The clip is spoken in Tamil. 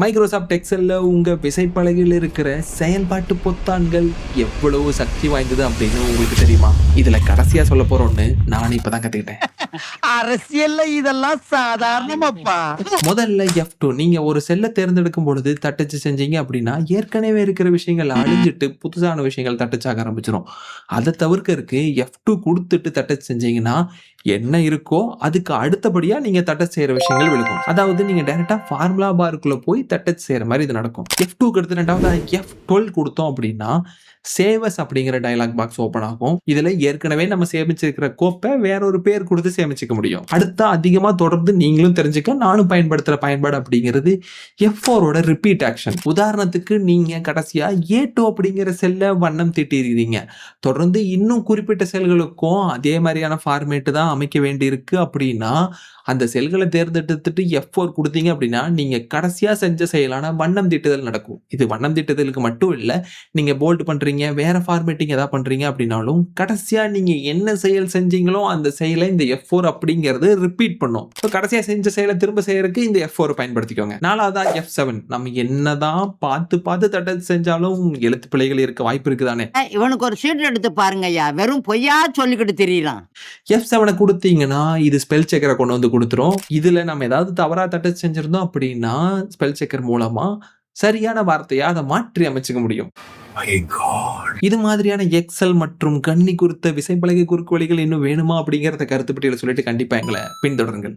மைக்ரோசாஃப்ட் எக்ஸல்ல உங்க விசைப்பலகையில் இருக்கிற செயல்பாட்டு பொத்தான்கள் எவ்வளவு சக்தி வாய்ந்தது அப்படின்னு உங்களுக்கு தெரியுமா? இதுல கடைசியா சொல்ல போறோம்னு நானே இப்பதான் கத்துக்கிட்டேன். அரசியல்ல இதெல்லாம் சாதாரணமாப்பா. முதல்ல F2 நீங்க ஒரு செல்லை தேர்ந்தெடுக்கும் பொழுது தட்டச்சு செஞ்சீங்க அப்படின்னா ஏற்கனவே இருக்கிற விஷயங்கள் அழிஞ்சிட்டு புதுசான விஷயங்கள் தட்டச்சாக ஆரம்பிச்சிடும். அதை தவிர்க்கறதுக்கு F2 கொடுத்துட்டு தட்டச்சு செஞ்சீங்கன்னா என்ன இருக்கோ அதுக்கு அடுத்தபடியா நீங்க தட்டச்சு செய்யற விஷயங்கள் விழுகும். அதாவது நீங்க டைரக்டா ஃபார்முலா பாருக்குள்ள போய் தட்டச்சு செய்யற மாதிரி இது நடக்கும். F2க்கு அடுத்து ரெண்டாவது F12 கொடுத்தோம் அப்படின்னா சேவஸ் அப்படிங்கிற டயலாக் பாக்ஸ் ஓபன் ஆகும். இதுல ஏற்கனவே நம்ம சேமிச்சிருக்கிற கோப்பை வேற ஒரு பேர் கொடுத்து சேமிச்சுக்க முடியும். அடுத்த அதிகமா தொடர்ந்து நீங்களும் தெரிஞ்சுக்க நானும் பயன்படுத்துற பயன்பாடு அப்படிங்கிறது F4ஓட ரிப்பீட் ஆக்ஷன். உதாரணத்துக்கு நீங்க கடைசியா A2 அப்படிங்கிற செல்ல வண்ணம் தீட்டிருக்கீங்க. தொடர்ந்து இன்னும் குறிப்பிட்ட செல்களுக்கும் அதே மாதிரியான ஃபார்மேட் தான் அமைக்க வேண்டியிருக்கு அப்படின்னா அந்த செல்களை தேர்ந்தெடுத்துட்டு F4 கொடுத்தீங்க அப்படின்னா நீங்க கடைசியா செஞ்ச செயலான வண்ணம் தீட்டுதல் நடக்கும். இது வண்ணம் தீட்டுதலுக்கு மட்டும் இல்ல, நீங்க போல்ட் பண்றீங்க, வேற ஃபார்மேட்டிங் ஏதாவது பண்றீங்க அப்படின்னாலும் கடைசியா நீங்க என்ன செயல் செஞ்சீங்களோ அந்த செயலை இந்த F4 அப்படிங்கிறது ரிப்பீட் பண்ணும். கடைசியா செஞ்ச செயலை திரும்ப செய்யறதுக்கு இந்த F4 பயன்படுத்திக்கோங்க. நாலாவதா F7 நம்ம என்னதான் பார்த்து பார்த்து தட்டச்சு செஞ்சாலும் எழுத்து பிழைகள் இருக்க வாய்ப்பு இருக்குதானே. இவனுக்கு ஒரு சீட் எடுத்து பாருங்க ஐயா, வெறும் பொய்யா சொல்லிக்கிட்டு தெரியலாம். F7 கொடுத்தீங்கன்னா இது ஸ்பெல் செக்கரை கொண்டு வந்து கொடுத்துரும். இதுல நம்ம ஏதாவது தவறா தட்டச்சு செஞ்சிருந்தோம் அப்படின்னா ஸ்பெல் செக்கர் மூலமா சரியான வார்த்தையா அதை மாற்றி அமைச்சுக்க முடியும். இது மாதிரியான எக்ஸல் மற்றும் கண்ணி குறித்த விசைப்பலகை குறுக்கு வழிகள் இன்னும் வேணுமா அப்படிங்கறத கருத்து பட்டியல சொல்லிட்டு கண்டிப்பா எங்களை பின்தொடருங்கள்.